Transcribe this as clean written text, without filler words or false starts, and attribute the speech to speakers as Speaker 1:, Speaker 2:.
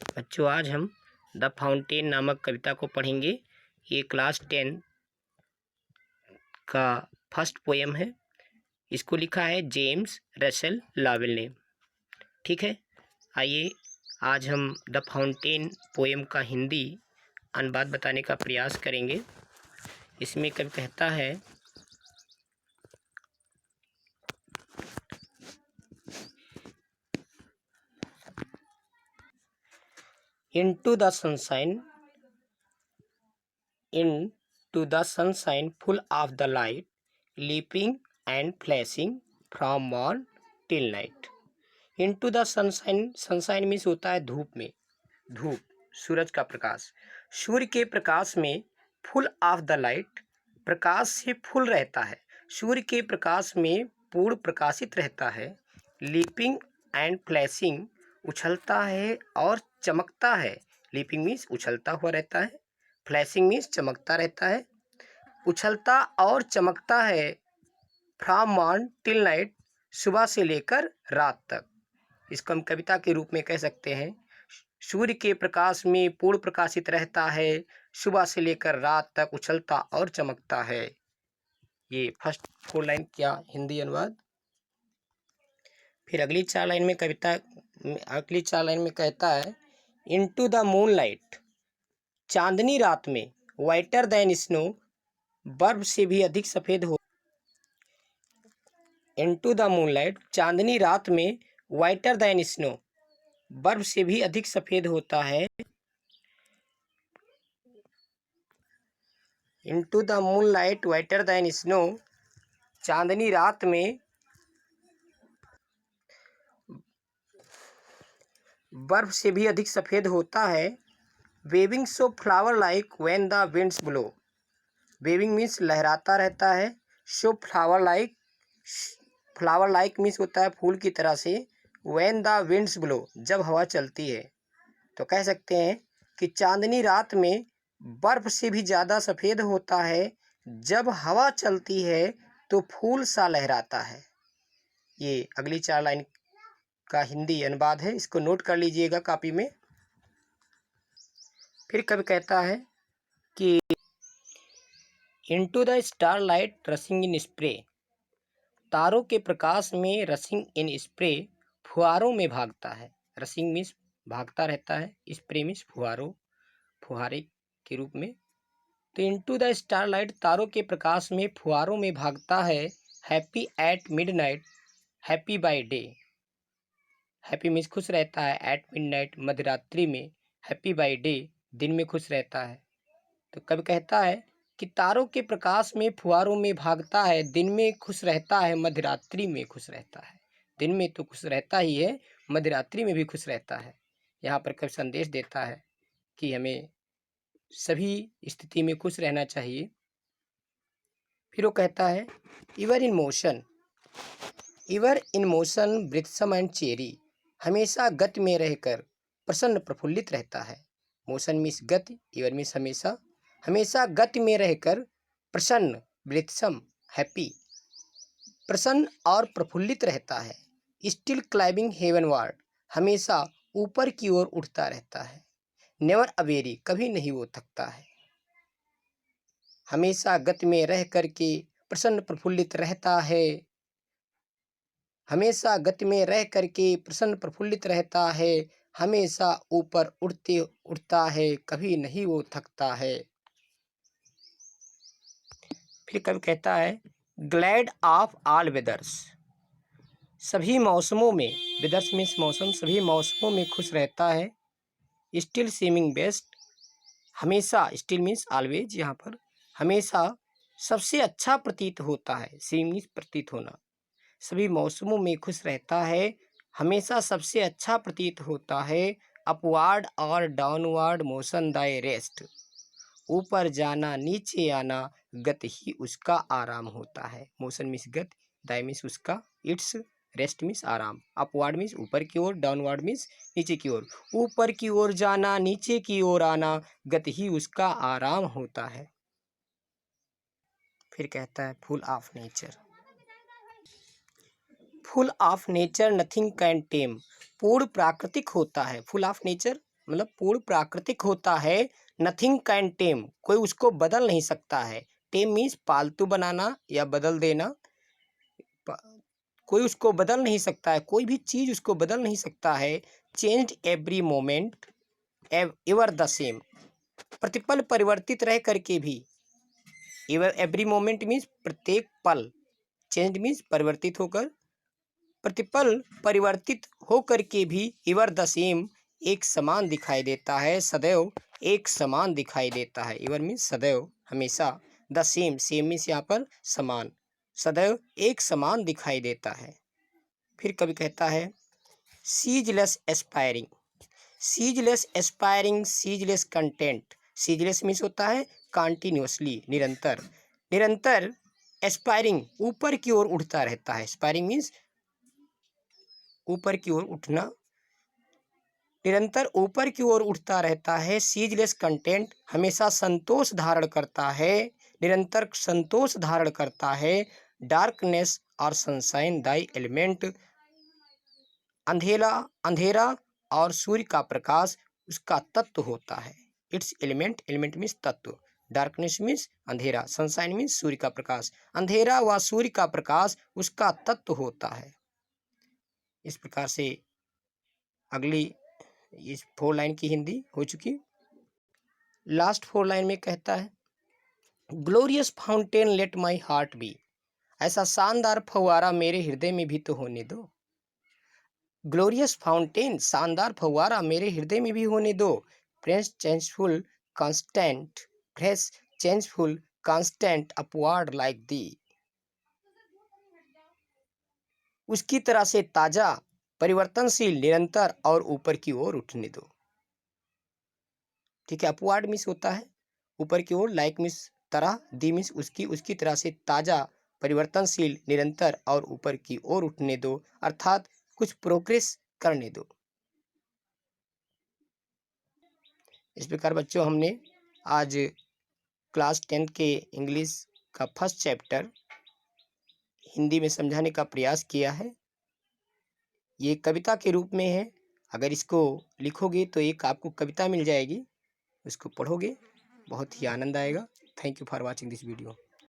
Speaker 1: बच्चों, आज हम द फाउंटेन नामक कविता को पढ़ेंगे। ये क्लास 10 का फर्स्ट पोएम है। इसको लिखा है जेम्स रसेल लॉवेल ने। ठीक है, आइए आज हम द फाउंटेन पोएम का हिंदी अनुवाद बताने का प्रयास करेंगे। इसमें कवि कहता है, into the sunshine full of the light, leaping and flashing from morn till night। into the sunshine means होता है धूप में, धूप सूरज का प्रकाश। सूर्य के प्रकाश में फुल ऑफ द लाइट, प्रकाश से फुल रहता है। सूर्य के प्रकाश में पूर्ण प्रकाशित रहता है। लीपिंग एंड फ्लैशिंग, उछलता है और चमकता है। लीपिंग मीन्स उछलता हुआ रहता है, फ्लैशिंग मीन्स चमकता रहता है। उछलता और चमकता है फ्रॉम मॉर्न टिल नाइट, सुबह से लेकर रात तक। इसको हम कविता के रूप में कह सकते हैं। सूर्य के प्रकाश में पूर्ण प्रकाशित रहता है, सुबह से लेकर रात तक उछलता और चमकता है। ये फर्स्ट 4 लाइन क्या हिंदी अनुवाद। फिर अगली 4 लाइन में कहता है, इनटू द मूनलाइट, चांदनी रात में, वाइटर देन स्नो, बर्फ से भी अधिक सफेद हो। इनटू द मूनलाइट, चांदनी रात में, वाइटर देन स्नो, बर्फ से भी अधिक सफेद होता है। Into the moonlight whiter than snow, चांदनी रात में बर्फ से भी अधिक सफेद होता है। Waving so flower like when the winds blow, waving means लहराता रहता है। सो फ्लावर लाइक मीन्स होता है फूल की तरह से। व्हेन द विंड्स ब्लो, जब हवा चलती है। तो कह सकते हैं कि चांदनी रात में बर्फ से भी ज़्यादा सफ़ेद होता है। जब हवा चलती है तो फूल सा लहराता है। ये अगली 4 लाइन का हिंदी अनुवाद है। इसको नोट कर लीजिएगा कॉपी में। फिर कवि कहता है कि into the star light रसिंग in spray, तारों के प्रकाश में रसिंग इन स्प्रे, फुहारों में भागता है। रसिंग मीन्स भागता रहता है, स्प्रे मीन्स फुहारे के रूप में। तो इनटू द स्टार लाइट, तारों के प्रकाश में फुहारों में भागता है। Happy at midnight, happy by day, happy means खुश रहता है। एट मिडनाइट मध्यरात्रि में, हैप्पी बाय डे दिन में खुश रहता है। तो कवि कहता है कि तारों के प्रकाश में फुहारों में भागता है, दिन में खुश रहता है, मध्यरात्रि में खुश रहता है। दिन में तो खुश रहता ही है, मध्यरात्रि में भी खुश रहता है। यहाँ पर कवि संदेश देता है कि हमें सभी स्थिति में खुश रहना चाहिए। फिर वो कहता है, इवर इन मोशन वृक्षम एंड चेरी, हमेशा गति में रहकर प्रसन्न प्रफुल्लित रहता है। मोशन मीन्स गति, इवर मीन्स हमेशा, हमेशा गति में रहकर प्रसन्न, वृक्षम हैप्पी, प्रसन्न और प्रफुल्लित रहता है। स्टिल क्लाइंबिंग हेवनवार्ड, हमेशा ऊपर की ओर उठता रहता है। नेवर अवेरी, कभी नहीं वो थकता है। हमेशा गति में रह करके प्रसन्न प्रफुल्लित रहता है। हमेशा गति में रह करके प्रसन्न प्रफुल्लित रहता है। हमेशा ऊपर उड़ता है, कभी नहीं वो थकता है। फिर कवि कहता है, ग्लैड ऑफ ऑल वेदर्स, सभी मौसमों में, वेदर्स मीन्स मौसम, सभी मौसमों में खुश रहता है। स्टिल सीमिंग बेस्ट, हमेशा, स्टिल मीन्स ऑलवेज, यहाँ पर हमेशा सबसे अच्छा प्रतीत होता है। सीमिंग मीन्स प्रतीत होना, सभी मौसमों में खुश रहता है, हमेशा सबसे अच्छा प्रतीत होता है। अपवार्ड और डाउनवार्ड मोशन दाय रेस्ट, ऊपर जाना नीचे आना गति ही उसका आराम होता है। मोशन मीन्स गति, दाय मीन्स उसका, इट्स, रेस्ट मीन्स आराम। अपवार्ड मीन्स ऊपर की ओर, डाउनवार्ड मीन्स नीचे की ओर। ऊपर की ओर जाना, नीचे की ओर आना, गति ही उसका आराम होता है। फिर कहता है, full of nature, full of nature nothing can टेम, पूर्ण प्राकृतिक होता है। फुल ऑफ नेचर मतलब पूर्ण प्राकृतिक होता है। नथिंग कैन टेम, कोई उसको बदल नहीं सकता है। टेम मीन्स पालतू बनाना या बदल देना। कोई उसको बदल नहीं सकता है, कोई भी चीज उसको बदल नहीं सकता है। Changed every moment ever the same, प्रतिपल परिवर्तित रह करके भी। एवर एवरी मोमेंट मीन्स प्रत्येक पल, चेंज मीन्स परिवर्तित होकर, प्रतिपल परिवर्तित होकर के भी एवर द सेम, एक समान दिखाई देता है, सदैव एक समान दिखाई देता है। एवर मीन्स सदैव, हमेशा। द सेम, सेम मीन्स यहाँ पर समान, सदैव एक समान दिखाई देता है। फिर कभी कहता है ceaseless aspiring, ceaseless aspiring, ceaseless content. Ceaseless means होता है कॉन्टिन्यूसली, निरंतर, निरंतर। एस्पायरिंग ऊपर की ओर उठता रहता है, एस्पायरिंग मीन्स ऊपर की ओर उठना, निरंतर ऊपर की ओर उठता रहता है। सीजलेस कंटेंट हमेशा संतोष धारण करता है, निरंतर संतोष धारण करता है। डार्कनेस और सनशाइन दाई एलिमेंट, अंधेरा, अंधेरा और सूर्य का प्रकाश उसका तत्व होता है। इट्स एलिमेंट, एलिमेंट मीन्स तत्व। डार्कनेस मीन्स अंधेरा, सनशाइन मीन्स सूर्य का प्रकाश, अंधेरा व सूर्य का प्रकाश उसका तत्व होता है। इस प्रकार से अगली इस 4 लाइन की हिंदी हो चुकी। लास्ट 4 लाइन में कहता है glorious fountain let my heart be, ऐसा शानदार फव्वारा मेरे हृदय में भी तो होने दो। ग्लोरियस फाउंटेन, शानदार फव्वारा मेरे हृदय में भी होने दो। Fresh changeful constant, fresh changeful constant upward like the, उसकी तरह से ताजा, परिवर्तनशील, निरंतर और ऊपर की ओर उठने दो। ठीक है, अपवार्ड मिस होता है ऊपर की ओर, लाइक मिस तरह, दी मिस उसकी, उसकी तरह से ताजा, परिवर्तनशील, निरंतर और ऊपर की ओर उठने दो, अर्थात कुछ प्रोग्रेस करने दो। इस प्रकार बच्चों हमने आज क्लास 10 के इंग्लिश का फर्स्ट चैप्टर हिंदी में समझाने का प्रयास किया है। ये कविता के रूप में है, अगर इसको लिखोगे तो एक आपको कविता मिल जाएगी, उसको पढ़ोगे बहुत ही आनंद आएगा। Thank you for watching this video.